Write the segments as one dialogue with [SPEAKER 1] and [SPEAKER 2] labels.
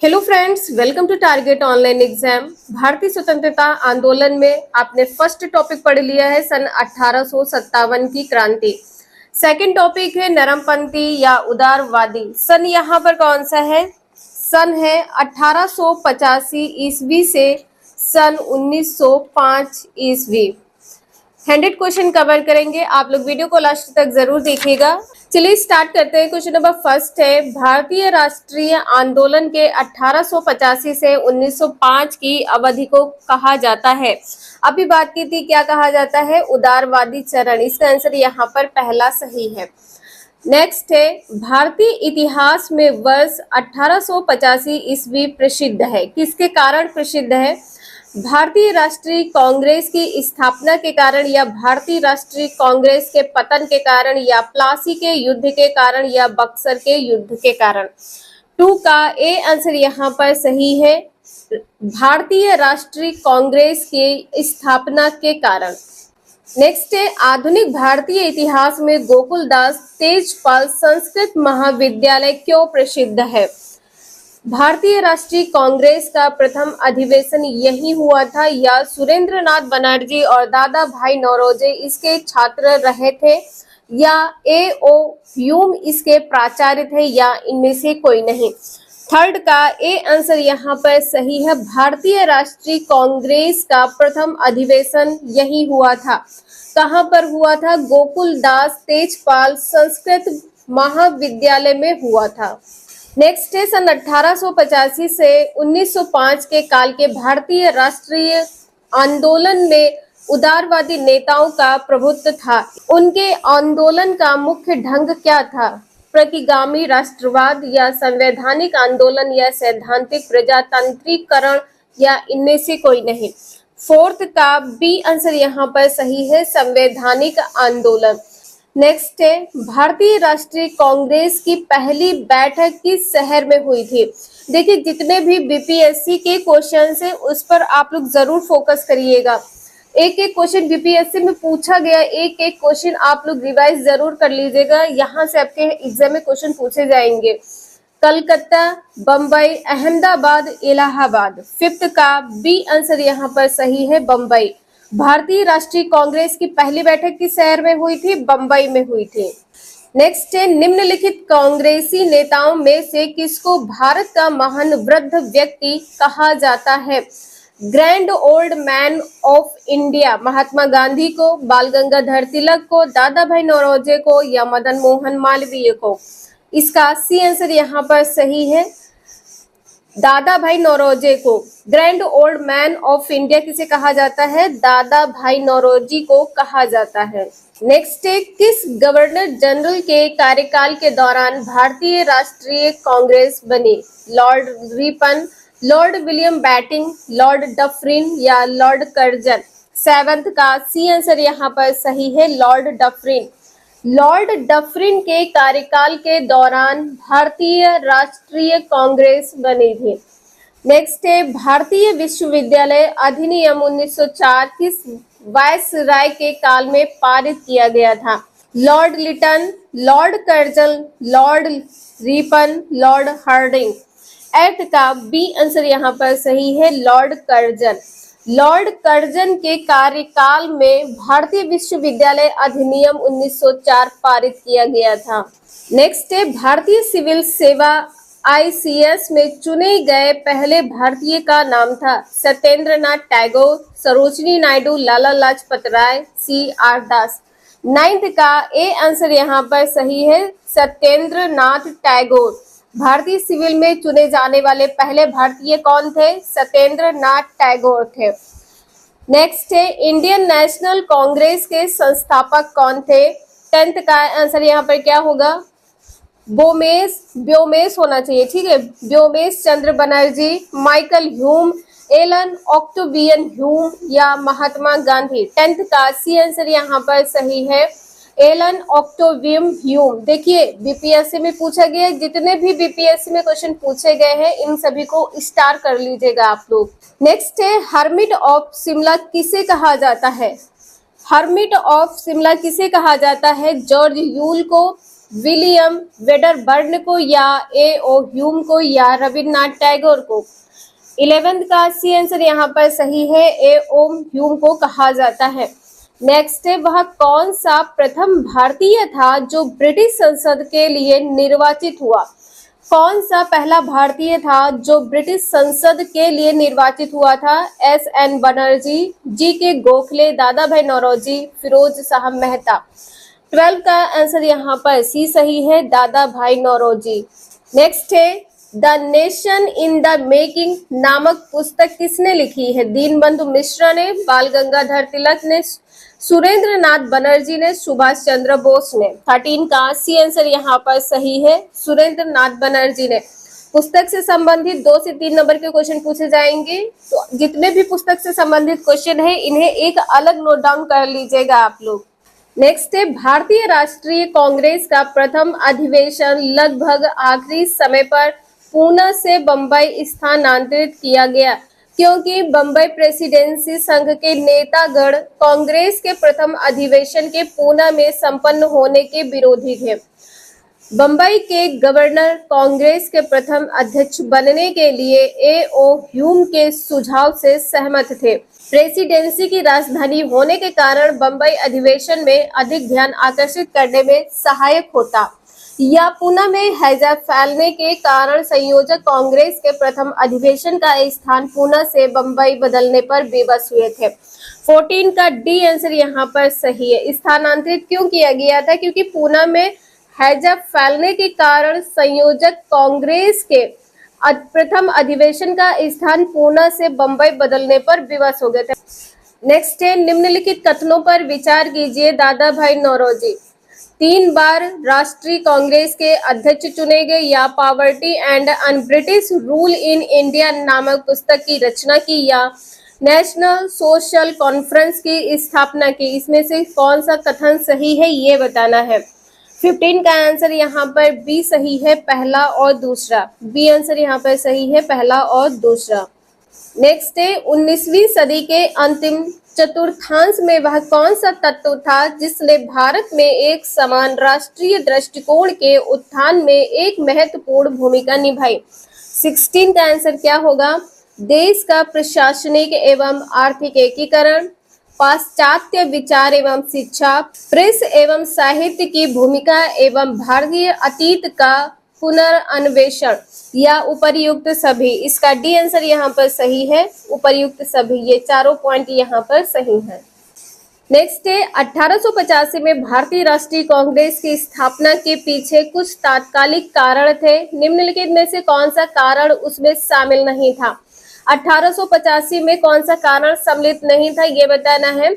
[SPEAKER 1] Hello friends, welcome to target online exam. भारतीय स्वतंत्रता आंदोलन में आपने फर्स्ट टॉपिक पढ़ लिया है सन 1857 की क्रांति। सेकंड टॉपिक है नरमपंथी या उदारवादी। सन यहाँ पर कौन सा है? सन है 1885 ईस्वी से सन 1905 ईस्वी। 100 क्वेश्चन कवर करेंगे, आप लोग वीडियो को लास्ट तक जरूर देखिएगा। चलिए स्टार्ट करते हैं। क्वेश्चन नंबर फर्स्ट है, भारतीय राष्ट्रीय आंदोलन के 1885 से 1905 की अवधि को कहा जाता है। अभी बात की थी, क्या कहा जाता है? उदारवादी चरण। इसका आंसर यहाँ पर पहला सही है। नेक्स्ट है, भारतीय इतिहास में वर्ष 1885 ईस्वी प्रसिद्ध है। किसके कारण प्रसिद्ध है? भारतीय राष्ट्रीय कांग्रेस की स्थापना के कारण, या भारतीय राष्ट्रीय कांग्रेस के पतन के कारण, या प्लासी के युद्ध के कारण, या बक्सर के युद्ध के कारण। 2 का ए आंसर यहाँ पर सही है, भारतीय राष्ट्रीय कांग्रेस के स्थापना के कारण। नेक्स्ट है, आधुनिक भारतीय इतिहास में गोकुलदास तेजपाल संस्कृत महाविद्यालय क्यों प्रसिद्ध है? भारतीय राष्ट्रीय कांग्रेस का प्रथम अधिवेशन यही हुआ था, या सुरेंद्रनाथ बनर्जी और दादा भाई नौरोजी इसके छात्र रहे थे, या ए.ओ. ह्यूम इसके प्राचार्य थे, या इनमें से कोई नहीं। थर्ड का ए आंसर यहाँ पर सही है, भारतीय राष्ट्रीय कांग्रेस का प्रथम अधिवेशन यही हुआ था। कहाँ पर हुआ था? गोकुलदास तेजपाल संस्कृत महाविद्यालय में हुआ था। नेक्स्ट है, सन 1885 से 1905 के काल के भारतीय राष्ट्रीय आंदोलन में उदारवादी नेताओं का प्रभुत्व था। उनके आंदोलन का मुख्य ढंग क्या था? प्रतिगामी राष्ट्रवाद, या संवैधानिक आंदोलन, या सैद्धांतिक प्रजातांत्रिकरण, या इनमें से कोई नहीं। फोर्थ का बी आंसर यहाँ पर सही है, संवैधानिक आंदोलन। नेक्स्ट है, भारतीय राष्ट्रीय कांग्रेस की पहली बैठक किस शहर में हुई थी? देखिए, जितने भी बीपीएससी के क्वेश्चन है उस पर आप लोग जरूर फोकस करिएगा। एक एक क्वेश्चन बीपीएससी में पूछा गया, एक एक क्वेश्चन आप लोग रिवाइज जरूर कर लीजिएगा। यहाँ से आपके एग्जाम में क्वेश्चन पूछे जाएंगे। कलकत्ता, बम्बई, अहमदाबाद, इलाहाबाद। फिफ्थ का बी आंसर यहाँ पर सही है, बम्बई। भारतीय राष्ट्रीय कांग्रेस की पहली बैठक किस शहर में हुई थी? बम्बई में हुई थी। नेक्स्ट है, निम्नलिखित कांग्रेसी नेताओं में से किसको भारत का महान वृद्ध व्यक्ति कहा जाता है? Grand old man of India Mahatma Gandhi को, बाल गंगाधर तिलक को, दादा भाई नौरोजी को, या मदन मोहन मालवीय को। इसका सी आंसर यहाँ पर सही है, दादा भाई नौरोजी को। Grand old man of India किसे कहा जाता है? दादा भाई नौरोजी को कहा जाता है। नेक्स्ट है, किस गवर्नर जनरल के कार्यकाल के दौरान भारतीय राष्ट्रीय कांग्रेस बनी? Lord Ripon, Lord William batting, Lord Dufferin, या लॉर्ड कर्जन। सेवंथ का सी आंसर यहाँ पर सही है, लॉर्ड डफरिन। लॉर्ड डफरिन के कार्यकाल के दौरान भारतीय राष्ट्रीय कांग्रेस बनी थी। नेक्स्ट है, भारतीय विश्वविद्यालय अधिनियम 1904 किस वायसराय के काल में पारित किया गया था? Lord Lytton, Lord Curzon, Lord Ripon, Lord Hardinge. Eight का बी आंसर यहाँ पर सही है, लॉर्ड कर्जन। लॉर्ड कर्जन के कार्यकाल में भारतीय विश्वविद्यालय अधिनियम 1904 पारित किया गया था। नेक्स्ट है, भारतीय सिविल सेवा आईसीएस में चुने गए पहले भारतीय का नाम था? सत्येंद्रनाथ टैगोर, सरोजिनी नायडू, लाला लाजपत राय, CR दास। नाइन्थ का ए आंसर यहाँ पर सही है, सत्येंद्रनाथ टैगोर। भारतीय सिविल में चुने जाने वाले पहले भारतीय कौन थे? सत्येंद्रनाथ टैगोर थे। नेक्स्ट है, इंडियन नेशनल कांग्रेस के संस्थापक कौन थे? 10th का आंसर यहाँ पर क्या होगा? ब्योमेश होना चाहिए, ठीक है। Byomesh Chandra Banerjee, Michael Hume, Allan Octavian Hume, या महात्मा गांधी। 10th का सी आंसर यहाँ पर सही है, एलन ऑक्टेवियन ह्यूम। देखिए, बीपीएससी में पूछा गया, जितने भी बीपीएससी में क्वेश्चन पूछे गए हैं इन सभी को स्टार कर लीजिएगा आप लोग। नेक्स्ट है, हर्मिट ऑफ शिमला किसे कहा जाता है? हर्मिट ऑफ शिमला किसे कहा जाता है? जॉर्ज यूल को, विलियम वेडरबर्न को या ए ओ ह्यूम को या रविन्द्रनाथ टैगोर को? 11th का सी आंसर यहाँ पर सही है, ए ओ ह्यूम को कहा जाता है। नेक्स्ट है, वह कौन सा प्रथम भारतीय था जो ब्रिटिश संसद के लिए निर्वाचित हुआ? कौन सा पहला भारतीय था जो ब्रिटिश संसद के लिए निर्वाचित हुआ था? एस एन बनर्जी, जी के गोखले, दादा भाई नौरोजी, फिरोज शाह मेहता। 12 का आंसर यहाँ पर सी सही है, दादा भाई नौरोजी। नेक्स्ट है, the nation in the making नामक पुस्तक किसने लिखी है? दीनबंधु मिश्र ने, बाल गंगाधर तिलक ने, सुरेंद्र नाथ बनर्जी ने, सुभाष चंद्र बोस ने। 13 का सी आंसर यहाँ पर सही है, सुरेंद्र नाथ बनर्जी ने। पुस्तक से संबंधित 2 से 3 नंबर के क्वेश्चन पूछे जाएंगे, तो जितने भी पुस्तक से संबंधित क्वेश्चन है इन्हें एक अलग नोट डाउन कर लीजिएगा आप लोग। नेक्स्ट है, भारतीय राष्ट्रीय कांग्रेस का प्रथम अधिवेशन लगभग आखिरी समय पर पूना से बंबई स्थानांतरित किया गया, क्योंकि बंबई प्रेसिडेंसी संघ के नेतागण कांग्रेस के प्रथम अधिवेशन के पूना में संपन्न होने के विरोधी थे। बंबई के गवर्नर कांग्रेस के प्रथम अध्यक्ष बनने के लिए ए ओ ह्यूम के सुझाव से सहमत थे। प्रेसिडेंसी की राजधानी होने के कारण बंबई अधिवेशन में अधिक ध्यान आकर्षित करने में सहायक होता, या पुणे में हैजा फैलने के कारण संयोजक कांग्रेस के प्रथम अधिवेशन का स्थान पुणे से बंबई बदलने पर विवश हुए थे। 14 का डी आंसर यहाँ पर सही है। स्थानांतरित क्यों किया गया था? क्योंकि पुणे में हैजा फैलने के कारण संयोजक कांग्रेस के प्रथम अधिवेशन का स्थान पुणे से बंबई बदलने पर विवश हो गए थे। नेक्स्ट है, निम्नलिखित कथनों पर विचार कीजिए। दादा भाई नौरोजी 3 बार राष्ट्रीय कांग्रेस के अध्यक्ष चुने गए, या poverty and un British rule in India नामक पुस्तक की रचना की, या नेशनल सोशल कॉन्फ्रेंस की स्थापना की। इसमें से कौन सा कथन सही है ये बताना है। 15 का आंसर यहाँ पर बी सही है, पहला और दूसरा। बी आंसर यहाँ पर सही है, पहला और दूसरा। नेक्स्ट है, 19वीं सदी के अंतिम चतुर्थांश में वह कौन सा तत्व था जिसने भारत में एक समान राष्ट्रीय दृष्टिकोण के उत्थान में एक महत्वपूर्ण भूमिका निभाई? 16 का आंसर क्या होगा? देश का प्रशासनिक एवं आर्थिक एकीकरण, पाश्चात्य विचार एवं शिक्षा, प्रेस एवं साहित्य की भूमिका एवं भारतीय अतीत का पुनर्अन्वेषण, या उपर्युक्त सभी। इसका डी आंसर यहाँ पर सही है, उपर्युक्त सभी। ये चारों पॉइंट यहाँ पर सही है। नेक्स्ट है, 1885 में भारतीय राष्ट्रीय कांग्रेस की स्थापना के पीछे कुछ तात्कालिक कारण थे। निम्नलिखित में से कौन सा कारण उसमें शामिल नहीं था? 1885 में कौन सा कारण सम्मिलित नहीं था ये बताना है।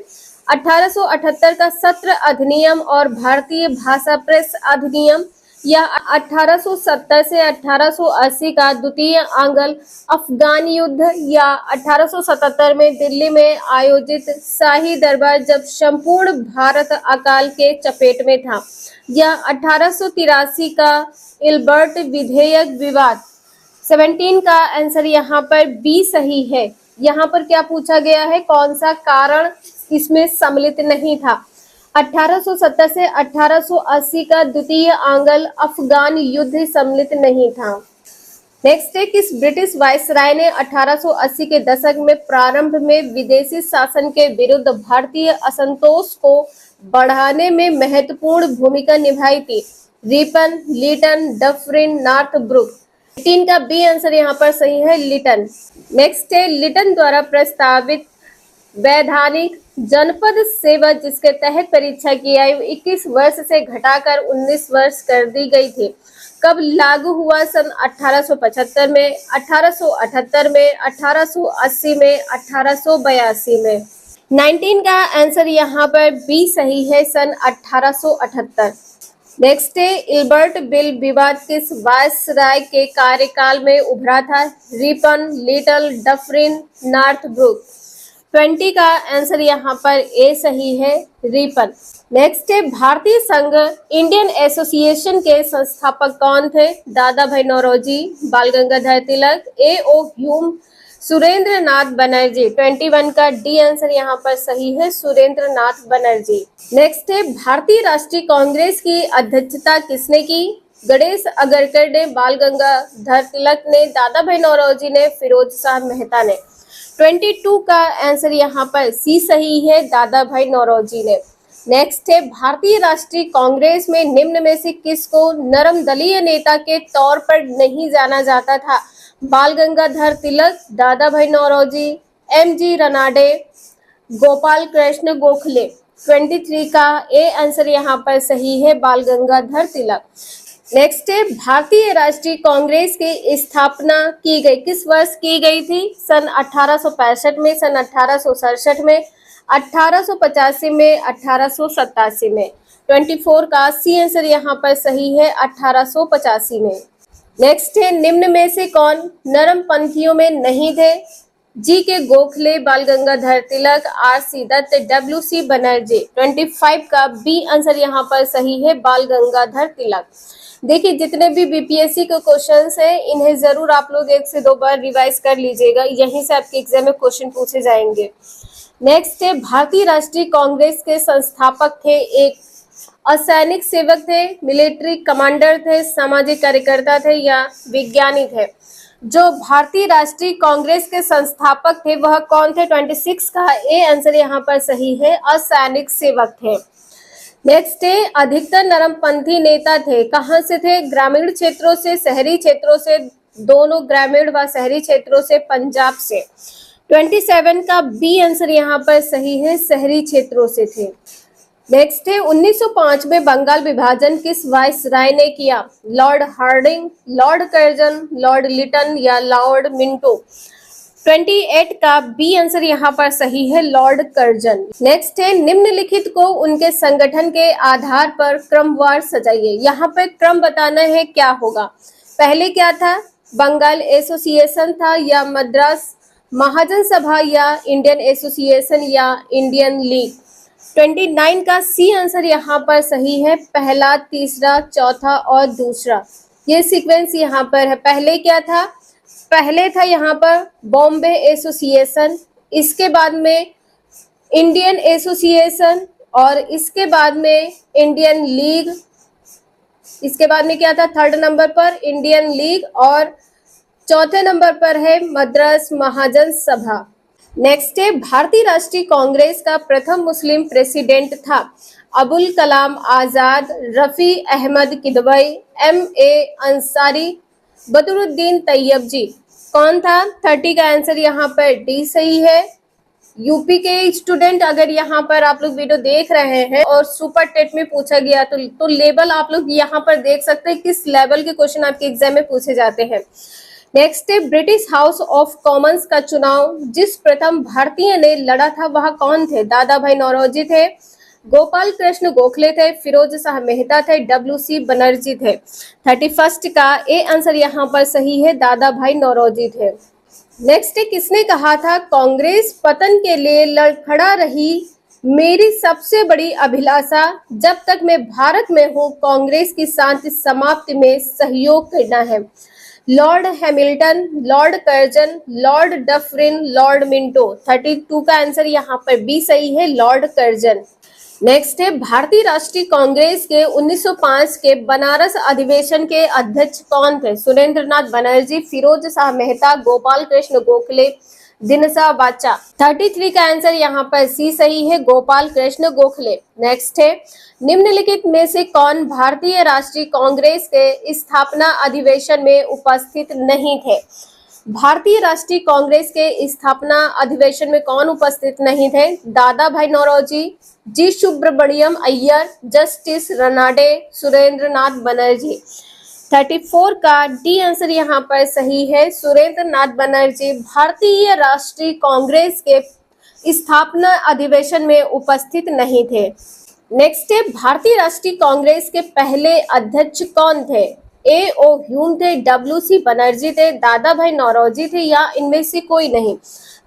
[SPEAKER 1] 1878 का सत्र अधिनियम और भारतीय भाषा प्रेस अधिनियम, या 1870 से 1880 का द्वितीय आंग्ल अफगान युद्ध, या 1877 में दिल्ली में आयोजित शाही दरबार जब संपूर्ण भारत अकाल के चपेट में था, या 1883 का इल्बर्ट विधेयक विवाद। 17 का आंसर यहाँ पर बी सही है। यहाँ पर क्या पूछा गया है? कौन सा कारण इसमें सम्मिलित नहीं था? 1870 से 1880 का द्वितीय आंग्ल अफगान युद्ध सम्मिलित नहीं था। नेक्स्ट है, किस ब्रिटिश वायसराय ने 1880 के दशक में प्रारंभ में विदेशी शासन के विरुद्ध भारतीय असंतोष को बढ़ाने में महत्वपूर्ण भूमिका निभाई थी? Ripon, Liton, Dufferin, Northbrook. 3 का बी आंसर यहाँ पर सही है, लिटन। नेक्स्ट है, लिटन द्वारा प्रस्तावित वैधानिक जनपद सेवा जिसके तहत परीक्षा की आयु 21 वर्ष से घटाकर 19 वर्ष कर दी गई थी, कब लागू हुआ? सन 1875 में, 1878 में, 1880 में, 1882 में। 19 का आंसर यहाँ पर बी सही है, सन 1878। नेक्स्ट है, इल्बर्ट बिल विवाद किस वायसराय के कार्यकाल में उभरा था? Ripon, little, Dufferin, Northbrook. 20 का आंसर यहाँ पर ए सही है, रिपन। नेक्स्ट है, भारतीय संघ इंडियन एसोसिएशन के संस्थापक कौन थे? दादा भाई नौरोजी, बाल गंगाधर तिलक, ए ओ ह्यूम, सुरेंद्र नाथ बनर्जी। 21 का डी आंसर यहाँ पर सही है, सुरेंद्र नाथ बनर्जी। नेक्स्ट है, भारतीय राष्ट्रीय कांग्रेस की अध्यक्षता किसने की? गणेश अगरकर ने, बाल गंगाधर तिलक ने, दादा भाई नौरोजी ने, फिरोज शाह मेहता ने। 22 का आंसर यहाँ पर सी सही है, दादा भाई नौरोजी ने। नेक्स्ट है, भारतीय राष्ट्रीय कांग्रेस में निम्न में से किसको नरम दलीय नेता के तौर पर नहीं जाना जाता था? बाल गंगाधर तिलक, दादा भाई नौरोजी, एम.जी. रनाडे, गोपाल कृष्ण गोखले। 23 का ए आंसर यहाँ पर सही है, बाल गंगाधर तिलक। नेक्स्ट है, भारतीय राष्ट्रीय कांग्रेस की स्थापना की गई किस वर्ष की गई थी? सन 1865 में, सन 1867 में, 1885 में, 1887 में। 24 का सी आंसर यहाँ पर सही है, 1885 में। नेक्स्ट है, निम्न में से कौन नरम पंथियों में नहीं थे? जी के गोखले, बाल गंगाधर तिलक, आर.सी. दत्त, डब्ल्यू.सी. बनर्जी। 25 का बी आंसर यहाँ पर सही है, बाल गंगाधर तिलक। देखिए, जितने भी बीपीएससी के क्वेश्चंस हैं इन्हें जरूर आप लोग 1 से 2 बार रिवाइज कर लीजिएगा, यहीं से आपके एग्जाम में क्वेश्चन पूछे जाएंगे। नेक्स्ट है, भारतीय राष्ट्रीय कांग्रेस के संस्थापक थे। एक असैनिक सेवक थे, मिलिट्री कमांडर थे, सामाजिक कार्यकर्ता थे या विज्ञानी थे? जो भारतीय राष्ट्रीय कांग्रेस के संस्थापक थे वह कौन थे? 26 का ए आंसर यहाँ पर सही है, असैनिक सेवक थे। नेक्स्ट है, अधिकतर नरमपंथी नेता थे, कहाँ से थे? ग्रामीण क्षेत्रों से, शहरी क्षेत्रों से, दोनों ग्रामीण व शहरी क्षेत्रों से, पंजाब से। 27 का बी आंसर यहाँ पर सही है, शहरी क्षेत्रों से थे। नेक्स्ट है, 1905 में बंगाल विभाजन किस वाइसराय ने किया? Lord Hardinge, Lord Curzon, Lord Lytton या लॉर्ड मिंटो। 28 का बी आंसर यहाँ पर सही है, लॉर्ड कर्जन। नेक्स्ट है, निम्नलिखित को उनके संगठन के आधार पर क्रमवार सजाइए। यहाँ पे क्रम बताना है क्या होगा। पहले क्या था? बंगाल एसोसिएशन था या मद्रास महाजन सभा या इंडियन एसोसिएशन या इंडियन लीग। 29 का सी आंसर यहाँ पर सही है, पहला, तीसरा, चौथा और दूसरा। ये सीक्वेंस यहाँ पर है। पहले क्या था? पहले था यहाँ पर बॉम्बे एसोसिएशन, इसके बाद में इंडियन एसोसिएशन और इसके बाद में इंडियन लीग। इसके बाद में क्या था? थर्ड नंबर पर इंडियन लीग और चौथे नंबर पर है मद्रास महाजन सभा। नेक्स्ट है, भारतीय राष्ट्रीय कांग्रेस का प्रथम मुस्लिम प्रेसिडेंट था? अबुल कलाम आजाद, रफी अहमद किदवई, M.A. अंसारी, बदरुद्दीन तैयबजी। कौन था? 30 का आंसर यहाँ पर डी सही है। यूपी के स्टूडेंट अगर यहाँ पर आप लोग वीडियो देख रहे हैं और सुपर टेट में पूछा गया तो लेवल आप लोग यहाँ पर देख सकते हैं किस लेवल के क्वेश्चन आपके एग्जाम में पूछे जाते हैं। नेक्स्ट है, ब्रिटिश हाउस ऑफ कॉमन्स का चुनाव जिस प्रथम भारतीय ने लड़ा था वह कौन थे? दादा भाई नौरोजी थे, गोपाल कृष्ण गोखले थे, फिरोज शाह मेहता थे, डब्ल्यू.सी. बनर्जी थे। 31 का ए आंसर यहाँ पर सही है, दादा भाई नौरोजी थे। नेक्स्ट है, किसने कहा था कांग्रेस पतन के लिए लड़खड़ा रही, मेरी सबसे बड़ी अभिलाषा जब तक मैं भारत में हूँ कांग्रेस की शांति समाप्ति में सहयोग करना है? Lord Hamilton, Lord Curzon, Lord Dufferin, Lord Minto. 32 का आंसर यहाँ पर बी सही है, लॉर्ड कर्जन। नेक्स्ट है, भारतीय राष्ट्रीय कांग्रेस के 1905 के बनारस अधिवेशन के अध्यक्ष कौन थे? सुरेंद्र नाथ बनर्जी, फिरोज शाह मेहता, गोपाल कृष्ण गोखले, दिनसा बाचा। 33 का आंसर यहाँ पर सी सही है, गोपाल कृष्ण गोखले। नेक्स्ट है, निम्नलिखित में से कौन भारतीय राष्ट्रीय कांग्रेस के स्थापना अधिवेशन में उपस्थित नहीं थे? भारतीय राष्ट्रीय कांग्रेस के स्थापना अधिवेशन में कौन उपस्थित नहीं थे? दादा भाई नौरोजी, जी सुब्रमण्यम अय्यर, जस्टिस रनाडे, सुरेंद्र नाथ बनर्जी। 34 का डी आंसर यहाँ पर सही है, सुरेंद्र नाथ बनर्जी भारतीय राष्ट्रीय कांग्रेस के स्थापना अधिवेशन में उपस्थित नहीं थे। नेक्स्ट है, भारतीय राष्ट्रीय कांग्रेस के पहले अध्यक्ष कौन थे? A.O. ह्यूम थे, डब्ल्यू.सी. बनर्जी थे, दादा भाई नौरोजी थे या इनमें से कोई नहीं।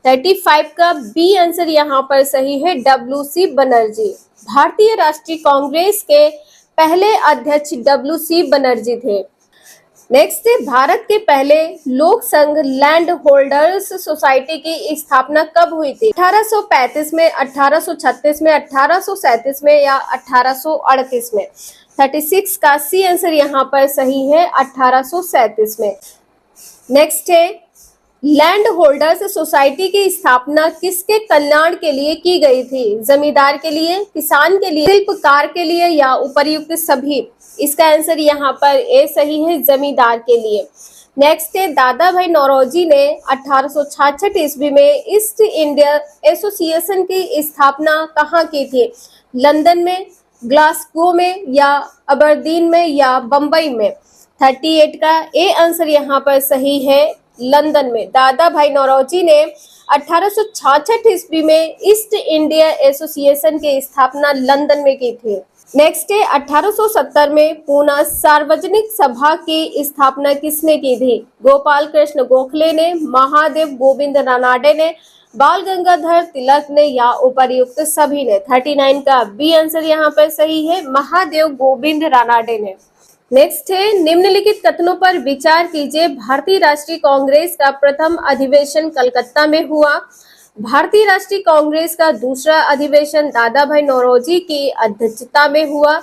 [SPEAKER 1] 35 का बी आंसर यहाँ पर सही है, डब्ल्यू.सी. बनर्जी। भारतीय राष्ट्रीय कांग्रेस के पहले अध्यक्ष डब्ल्यू.सी. बनर्जी थे। नेक्स्ट है भारत के पहले लोक संघ लैंड होल्डर्स सोसाइटी की स्थापना कब हुई थी? 1835 में, 1836 में, 1837 में या 1838 में? 36 का सी आंसर यहाँ पर सही है, 1837 में। नेक्स्ट है लैंड होल्डर्स सोसाइटी की स्थापना किसके कल्याण के लिए की गई थी? जमींदार के लिए, किसान के लिए, शिल्पकार के लिए या उपर्युक्त सभी? इसका आंसर यहाँ पर ए सही है, जमींदार के लिए। नेक्स्ट है दादा भाई नौरोजी ने 1866 ईस्वी में ईस्ट इंडिया एसोसिएशन की स्थापना कहाँ की थी? लंदन में, ग्लासगो में या अबरदीन में या बम्बई में? 38 का ए आंसर यहाँ पर सही है, लंदन में। दादा भाई नौरोजी ने 1866 ईस्वी में ईस्ट इंडिया एसोसिएशन की स्थापना लंदन में की थी। नेक्स्ट है 1870 में पूना सार्वजनिक सभा की स्थापना किसने की थी? गोपाल कृष्ण गोखले ने, महादेव गोविंद रानाडे ने, बाल गंगाधर तिलक ने या उपर्युक्त सभी ने? 39 का बी आंसर यहाँ पर सही है, महादेव गोविंद रानाडे ने। नेक्स्ट है निम्नलिखित कथनों पर विचार कीजिए। भारतीय राष्ट्रीय कांग्रेस का प्रथम अधिवेशन कलकत्ता में हुआ। भारतीय राष्ट्रीय कांग्रेस का दूसरा अधिवेशन दादा भाई नौरोजी की अध्यक्षता में हुआ।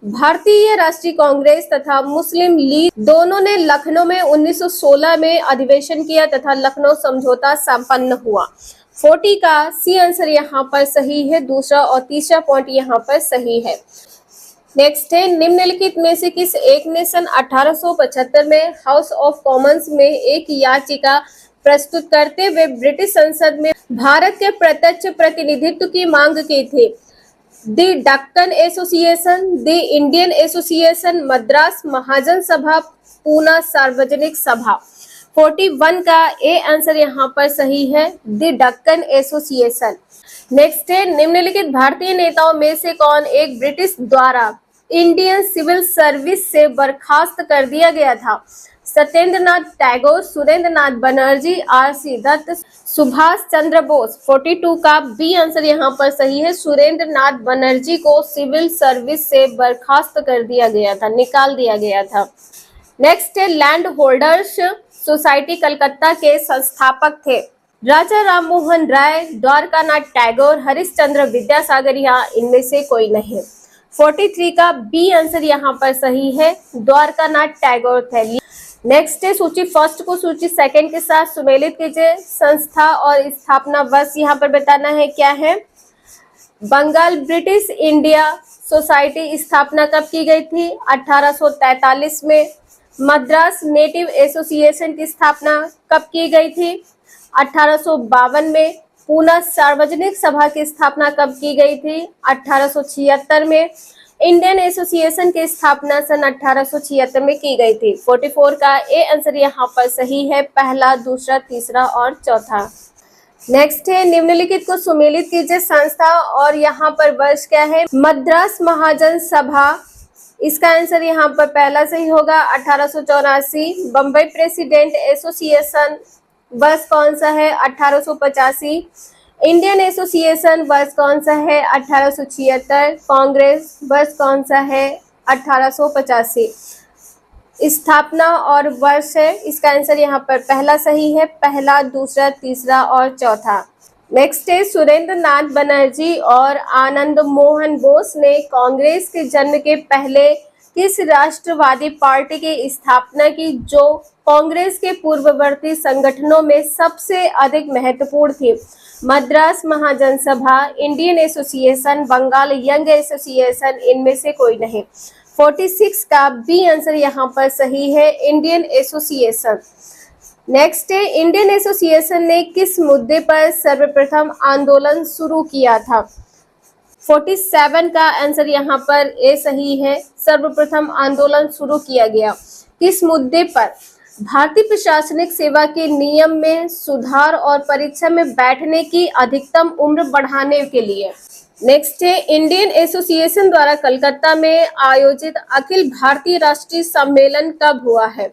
[SPEAKER 1] भारतीय राष्ट्रीय कांग्रेस तथा मुस्लिम लीग दोनों ने लखनऊ में 1916 में अधिवेशन किया तथा लखनऊ समझौता संपन्न हुआ। 40 का सी आंसर यहाँ पर सही है, दूसरा और तीसरा पॉइंट यहाँ पर सही है। नेक्स्ट है निम्नलिखित में से किस एक ने सन 1875 में हाउस ऑफ कॉमन्स में एक याचिका प्रस्तुत करते हुए ब्रिटिश संसद में भारत के प्रत्यक्ष प्रतिनिधित्व की मांग की थी? The Deccan association, the Indian association, Madras Mahajan Sabha, Poona सार्वजनिक सभा? 41 का ए आंसर यहाँ पर सही है, द डक्कन एसोसिएशन। नेक्स्ट है निम्नलिखित भारतीय नेताओं में से कौन एक ब्रिटिश द्वारा इंडियन सिविल सर्विस से बर्खास्त कर दिया गया था? सत्येंद्र नाथ टैगोर, सुरेंद्र नाथ बनर्जी, आर.सी. दत्त, सुभाष चंद्र बोस? 42 का बी आंसर यहाँ पर सही है, सुरेंद्र नाथ बनर्जी को सिविल सर्विस से बर्खास्त कर दिया गया था, निकाल दिया गया था। नेक्स्ट है लैंड होल्डर्स सोसाइटी कलकत्ता के संस्थापक थे? राजा राम मोहन राय, द्वारकानाथ टैगोर, हरिश्चंद्र विद्यासागर या इनमें से कोई नहीं? 43 का बी आंसर यहाँ पर सही है, द्वारकानाथ टैगोर थे। नेक्स्ट है सूची फर्स्ट को सूची सेकंड के साथ सुमेलित कीजिए। संस्था और स्थापना वर्ष यहाँ पर बताना है क्या है। बंगाल ब्रिटिश इंडिया सोसाइटी स्थापना कब की गई थी? 1843 में। मद्रास नेटिव एसोसिएशन की स्थापना कब की गई थी? 1852 में। पूना सार्वजनिक सभा की स्थापना कब की गई थी? 1876 में। इंडियन एसोसिएशन की स्थापना सन 1876 में की गई थी। 44 का ए आंसर यहाँ पर सही है, पहला, दूसरा, तीसरा और चौथा। नेक्स्ट है निम्नलिखित को सुमेलित कीजिए। संस्था और यहाँ पर वर्ष क्या है? मद्रास महाजन सभा, इसका आंसर यहाँ पर पहला सही होगा, 1884। बम्बई प्रेसिडेंट एसोसिएशन वर्ष कौन सा है? 1885। इंडियन एसोसिएशन वर्ष कौन सा है? 1876। कांग्रेस वर्ष कौन सा है? 1885। स्थापना और वर्ष है, इसका आंसर यहाँ पर पहला सही है, पहला, दूसरा, तीसरा और चौथा। नेक्स्ट है सुरेंद्र नाथ बनर्जी और आनंद मोहन बोस ने कांग्रेस के जन्म के पहले किस राष्ट्रवादी पार्टी की स्थापना की जो कांग्रेस के पूर्ववर्ती संगठनों में सबसे अधिक महत्वपूर्ण थी? Madras Mahajan Sabha, Indian association, Bengal young association, इनमें से कोई नहीं। 46 का बी आंसर यहाँ पर सही है, इंडियन एसोसिएशन। नेक्स्ट है इंडियन एसोसिएशन ने किस मुद्दे पर सर्वप्रथम आंदोलन शुरू किया था? 47 का आंसर यहाँ पर ए सही है, सर्वप्रथम आंदोलन शुरू किया गया किस मुद्दे पर? भारतीय प्रशासनिक सेवा के नियम में सुधार और परीक्षा में बैठने की अधिकतम उम्र बढ़ाने के लिए। नेक्स्ट है इंडियन एसोसिएशन द्वारा कलकत्ता में आयोजित अखिल भारतीय राष्ट्रीय सम्मेलन कब हुआ है?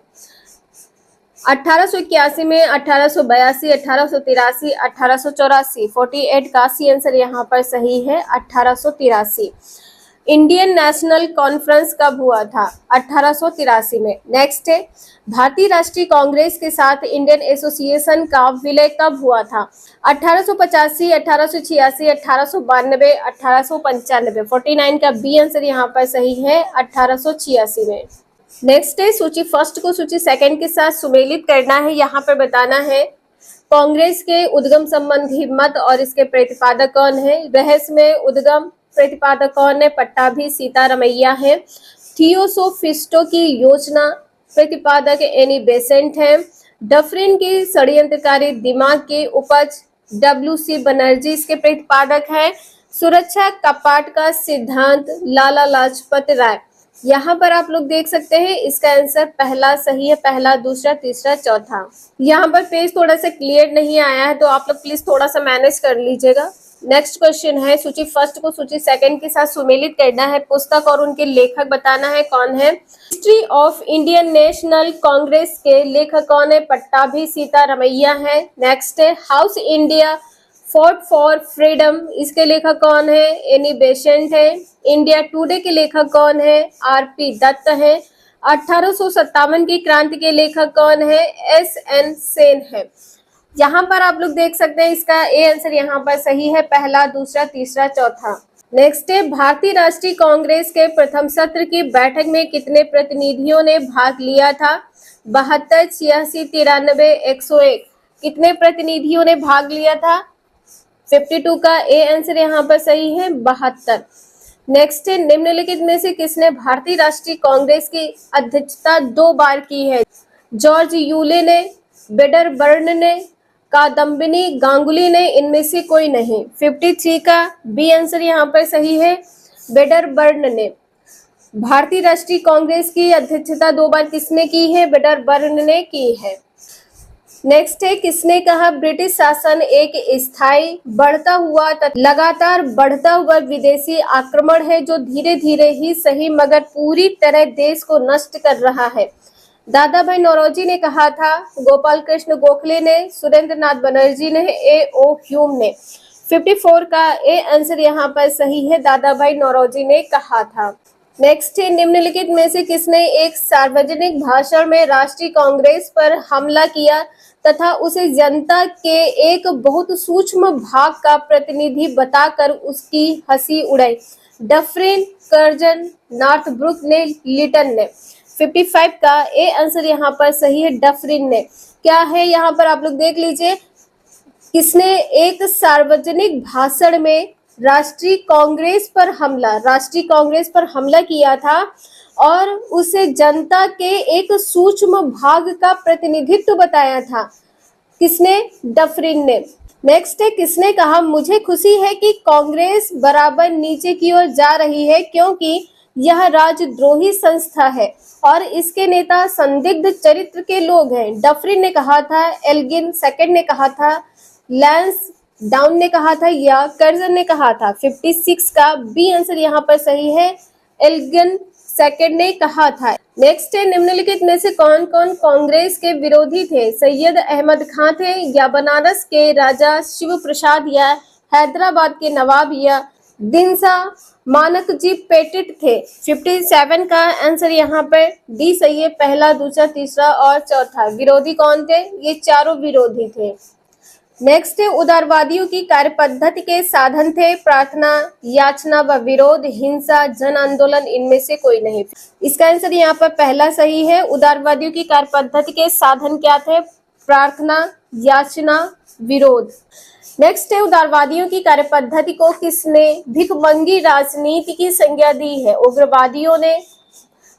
[SPEAKER 1] 1881 में, 1882, 1883, 1884। 48 का सी आंसर यहाँ पर सही है, 1883। इंडियन नेशनल कॉन्फ्रेंस कब हुआ था? 1883 में। नेक्स्ट है, भारतीय राष्ट्रीय कांग्रेस के साथ इंडियन एसोसिएशन का विलय कब हुआ था? 1885, 1886, 1892, 1895। 49 का बी आंसर यहाँ पर सही है, 1886 में। नेक्स्ट है, सूची फर्स्ट को सूची सेकंड के साथ सुमेलित करना है। यहाँ पर बताना है कांग्रेस के उद्गम संबंधी मत और इसके प्रतिपादक कौन है। रहस्य में उद्गम प्रतिपादक कौन है? पट्टाभी सीतारमैया है। थियोसोफिस्टो की योजना प्रतिपादक एनी बेसेंट है। डफरिन की षड्यंत्रकारी दिमाग की उपज डब्ल्यू.सी. बनर्जी इसके प्रतिपादक है। सुरक्षा कपाट का सिद्धांत लाला लाजपत राय। यहाँ पर आप लोग देख सकते हैं इसका आंसर पहला सही है, पहला, दूसरा, तीसरा, चौथा। यहाँ पर पेज थोड़ा सा क्लियर नहीं आया है तो आप लोग प्लीज थोड़ा सा मैनेज कर लीजिएगा। नेक्स्ट क्वेश्चन है, सूची फर्स्ट को सूची सेकंड के साथ सुमेलित करना है। पुस्तक और उनके लेखक बताना है कौन है। History of Indian national Congress के लेखक कौन है? पट्टाभी सीतारमैया है। नेक्स्ट है, house India fought for freedom इसके लेखक कौन है? एनी बेसेंट है। इंडिया टुडे के लेखक कौन है? आर.पी. दत्त है। 1857 की क्रांति के लेखक कौन है? एस.एन. सेन है। यहाँ पर आप लोग देख सकते हैं इसका ए आंसर यहाँ पर सही है, पहला, दूसरा, तीसरा, चौथा। नेक्स्ट है, भारतीय राष्ट्रीय कांग्रेस के प्रथम सत्र की बैठक में कितने प्रतिनिधियों ने भाग लिया था? 72, 86, 93, 101। कितने प्रतिनिधियों ने भाग लिया था? 52 का ए आंसर यहाँ पर सही है, 72। नेक्स्ट है, निम्नलिखित में से किसने भारतीय राष्ट्रीय कांग्रेस की अध्यक्षता 2 बार की है? जॉर्ज यूले ने, वेडरबर्न ने, कादम्बिनी गांगुली ने, इनमें से कोई नहीं। 53 का बी आंसर यहाँ पर सही है, वेडरबर्न ने। भारतीय राष्ट्रीय कांग्रेस की अध्यक्षता 2 बार किसने की है? वेडरबर्न ने की है। नेक्स्ट है, किसने कहा ब्रिटिश शासन एक स्थायी बढ़ता हुआ लगातार बढ़ता हुआ विदेशी आक्रमण है जो धीरे धीरे ही सही मगर पूरी तरह देश को नष्ट कर रहा है? दादा भाई नौरोजी ने कहा था, गोपाल कृष्ण गोखले ने, सुरेंद्र नाथ बनर्जी ने, ए.ओ. ह्यूम ने। 54 का ए आंसर यहाँ पर सही है, दादा भाई नौरोजी ने कहा था। नेक्स्ट है, निम्नलिखित में से किसने एक सार्वजनिक भाषण में राष्ट्रीय कांग्रेस पर हमला किया तथा उसे जनता के एक बहुत सूक्ष्म भाग का प्रतिनिधि बताकर उसकी हंसी उड़ाई? डफरिन, कर्जन, नॉर्थब्रुक ने, लिटन ने। 55 का ए आंसर यहाँ पर सही है, डफरिन ने। क्या है यहाँ पर आप लोग देख लीजिए, किसने एक सार्वजनिक भाषण में राष्ट्रीय कांग्रेस पर हमला किया था और उसे जनता के एक सूक्ष्म भाग का प्रतिनिधित्व बताया था? किसने? डफरिन ने। नेक्स्ट है, किसने कहा मुझे खुशी है कि कांग्रेस बराबर नीचे की ओर जा रही है क्योंकि यह राजद्रोही संस्था है और इसके नेता संदिग्ध चरित्र के लोग हैं? डफरिन ने कहा था, एल्गिन सेकंड ने कहा था, लैंस डाउन ने कहा था या कर्जन ने कहा था? 56 का बी आंसर यहाँ पर सही है, एल्गिन सेकंड ने कहा था। नेक्स्ट है, निम्नलिखित में से कौन कौन कांग्रेस के विरोधी थे? सैयद अहमद खां थे या बनारस के राजा शिव प्रसाद या हैदराबाद के नवाब या दिनसा मानकजी पेटिट थे? 57 का आंसर यहाँ पर डी सही है, पहला, दूसरा, तीसरा और चौथा। विरोधी कौन थे? ये चारों विरोधी थे। नेक्स्ट है, उदारवादियों की कार्यपद्धति के साधन थे प्रार्थना, याचना व विरोध, हिंसा, जन आंदोलन, इनमें से कोई नहीं। इसका आंसर यहाँ पर पहला सही है, उदारवादियों की कार्यपद्धति के साधन क्या थे? प्रार्थना, याचना, विरोध। नेक्स्ट है, उदारवादियों की कार्यपद्धति को किसने भिखमंगी राजनीति की संज्ञा दी है? उग्रवादियों ने,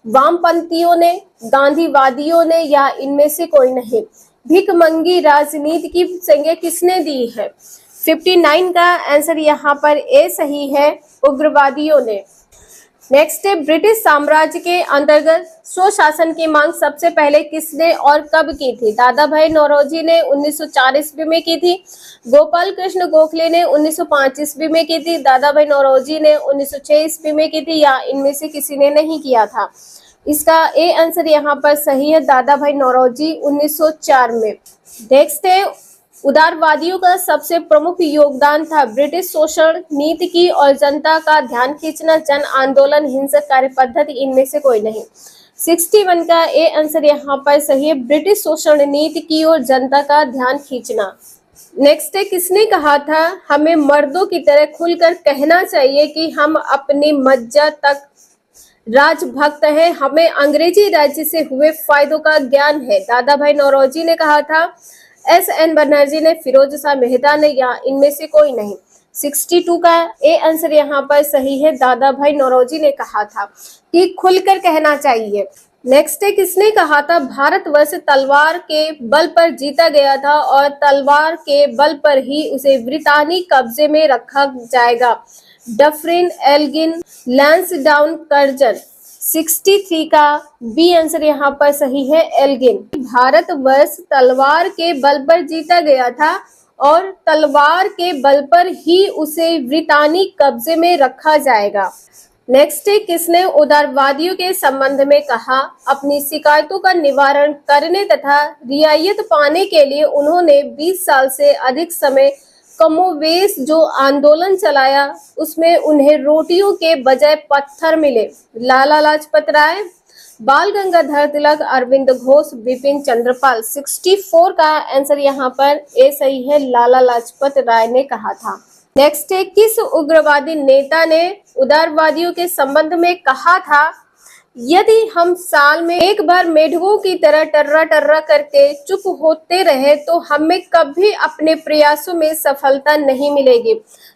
[SPEAKER 1] वामपंथियों ने, गांधीवादियों ने या इनमें से कोई नहीं? भिखमंगी राजनीति की संज्ञा किसने दी है? 59 का आंसर यहाँ पर ए सही है, उग्रवादियों ने। नेक्स्ट है, ब्रिटिश साम्राज्य के अंतर्गत स्वशासन की मांग सबसे पहले किसने और कब की थी? दादा भाई नौरोजी ने 1904 ईस्वी में की थी, गोपाल कृष्ण गोखले ने 1905 ईस्वी में की थी, दादा भाई नौरोजी ने 1906 ईस्वी में की थी या इनमें से किसी ने नहीं किया था? इसका ए आंसर यहाँ पर सही है, दादा भाई नौरोजी 1904 में। नेक्स्ट है, उदारवादियों का सबसे प्रमुख योगदान था ब्रिटिश शोषण नीति की और जनता का ध्यान खींचना, जन आंदोलन, हिंसक कार्य पद्धति, इनमें से कोई नहीं। 61 का ए आंसर यहाँ पर सही है, ब्रिटिश शोषण नीति की और जनता का ध्यान खींचना। नेक्स्ट है, किसने कहा था हमें मर्दों की तरह खुलकर कहना चाहिए कि हम अपनी मज्जा तक राजभक्त हैं, हमें अंग्रेजी राज्य से हुए फायदों का ज्ञान है। दादा भाई नौरोजी ने कहा था, एस.एन. बनर्जी ने, फिरोज शाह मेहता ने, या इनमें से कोई नहीं। 62 का ए आंसर यहाँ पर सही है, दादा भाई नौरोजी ने कहा था कि खुलकर कहना चाहिए। नेक्स्ट है, किसने कहा था भारतवर्ष तलवार के बल पर जीता गया था और तलवार के बल पर ही उसे ब्रितानी कब्जे में रखा जाएगा? Dufferin, Elgin, Lansdowne, Curzon. 63 का बी आंसर यहाँ पर सही है, एल्गिन। भारतवर्ष तलवार के बल पर जीता गया था और तलवार के बल पर ही उसे ब्रितानी कब्जे में रखा जाएगा। नेक्स्ट है, किसने उदारवादियों के संबंध में कहा अपनी शिकायतों का निवारण करने तथा रियायत पाने के लिए उन्होंने 20 साल से अधिक समय कमोवेश जो आंदोलन चलाया उसमें उन्हें रोटियों के बजाय पत्थर मिले? लाला लाजपत राय, बाल गंगाधर तिलक, अरविंद घोष, बिपिन चंद्रपाल। 64 का आंसर यहाँ पर ए सही है, लाला लाजपत राय ने कहा था। नेक्स्ट है, किस उग्रवादी नेता ने उदारवादियों के संबंध में कहा था यदि हम साल में एक बार मेढकों की तरह टर्रा टर्रा करके चुप होते रहे तो हमें कभी अपने प्रयासों में सफलता नहीं मिलेगी?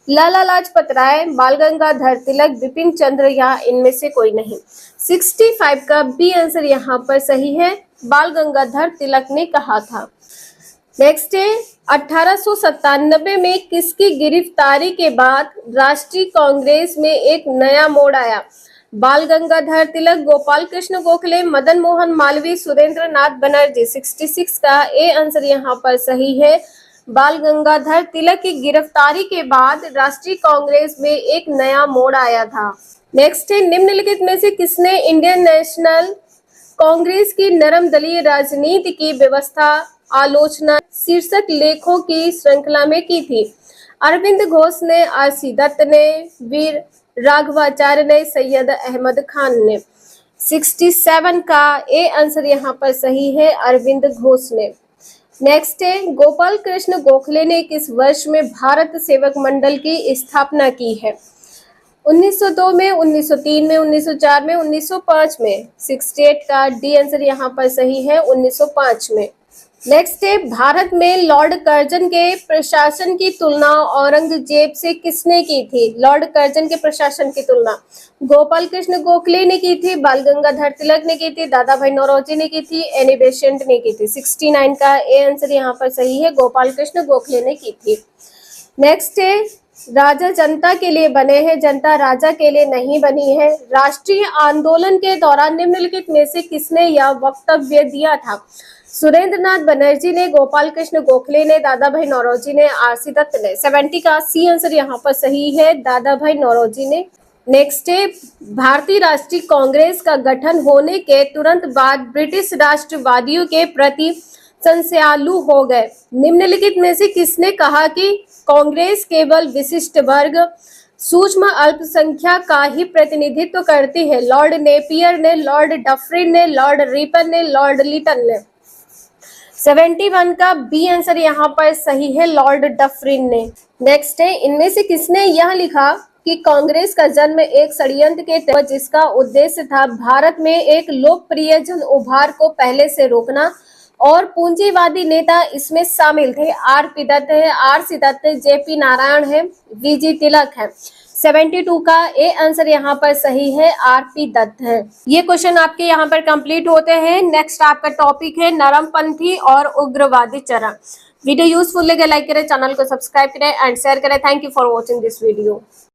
[SPEAKER 1] लाला लाजपत राय, बाल गंगाधर तिलक, बिपिन चंद्र, या इनमें से कोई नहीं। 65 का बी आंसर यहाँ पर सही है, बाल गंगाधर तिलक ने कहा था। नेक्स्ट है, 1897 में किसकी गिरफ्तारी के बाद राष्ट्रीय कांग्रेस में एक नया मोड़ आया? बाल गंगाधर तिलक, गोपाल कृष्ण गोखले, मदन मोहन मालवीय, सुरेंद्र नाथ बनर्जी। 66 का ए आंसर यहाँ पर सही है, बाल गंगाधर तिलक की गिरफ्तारी के बाद राष्ट्रीय कांग्रेस में एक नया मोड़ आया था। नेक्स्ट है, निम्नलिखित में से किसने इंडियन नेशनल कांग्रेस की नरम दलीय राजनीति की व्यवस्था आलोचना शीर्षक लेखों की श्रृंखला में की थी? अरविंद घोष ने, आर.सी. दत्त ने, वीर राघवाचार्य ने, सैयद अहमद खान ने। 67 का ए आंसर यहाँ पर सही है, अरविंद घोष ने। नेक्स्ट है, गोपाल कृष्ण गोखले ने किस वर्ष में भारत सेवक मंडल की स्थापना की है? 1902 में, 1903 में, 1904 में, 1905 में। 68 का डी आंसर यहाँ पर सही है, 1905 में। नेक्स्ट है, भारत में लॉर्ड कर्जन के प्रशासन की तुलना औरंगजेब से किसने की थी? लॉर्ड कर्जन के प्रशासन की तुलना गोपाल कृष्ण गोखले ने की थी, बाल गंगाधर तिलक ने की थी, दादा भाई नौरोजी ने की थी, एनी बेसेंट ने की थी। 69 का ए आंसर यहाँ पर सही है, गोपाल कृष्ण गोखले ने की थी। नेक्स्ट है, राजा जनता के लिए बने हैं, जनता राजा के लिए नहीं बनी है। राष्ट्रीय आंदोलन के दौरान निम्नलिखित में से किसने यह वक्तव्य दिया था? सुरेंद्र नाथ बनर्जी ने, गोपाल कृष्ण गोखले ने, दादा भाई नौरोजी ने, आर.सी. दत्त ने। 70 का सी आंसर यहाँ पर सही है, दादा भाई नौरोजी ने। नेक्स्ट है, भारतीय राष्ट्रीय कांग्रेस का गठन होने के तुरंत बाद ब्रिटिश राष्ट्रवादियों के प्रति संशयालु हो गए। निम्नलिखित में से किसने कहा कि कांग्रेस केवल विशिष्ट वर्ग सूक्ष्म अल्पसंख्यक का ही प्रतिनिधित्व करती है? लॉर्ड नेपियर ने, लॉर्ड डफरिन ने, लॉर्ड रिपन ने, लॉर्ड लिटन ने। 71 का बी आंसर यहाँ पर सही है, लॉर्ड डफरिन ने। नेक्स्ट है, इनमें से किसने यह लिखा कि कांग्रेस का जन्म एक षड्यंत्र के तहत जिसका उद्देश्य था भारत में एक लोकप्रिय जन उभार को पहले से रोकना और पूंजीवादी नेता इसमें शामिल थे? आर.पी. दत्त है, आर.सी. दत्त है, जे.पी. नारायण है, वी.जी. तिलक है। 72 का ए आंसर यहाँ पर सही है, आर.पी. दत्त है। ये क्वेश्चन आपके यहाँ पर कंप्लीट होते हैं। नेक्स्ट आपका टॉपिक है नरमपंथी और उग्रवादी चरण। वीडियो यूजफुल लगे लाइक करें, चैनल को सब्सक्राइब करें एंड शेयर करें। Thank you for watching this video.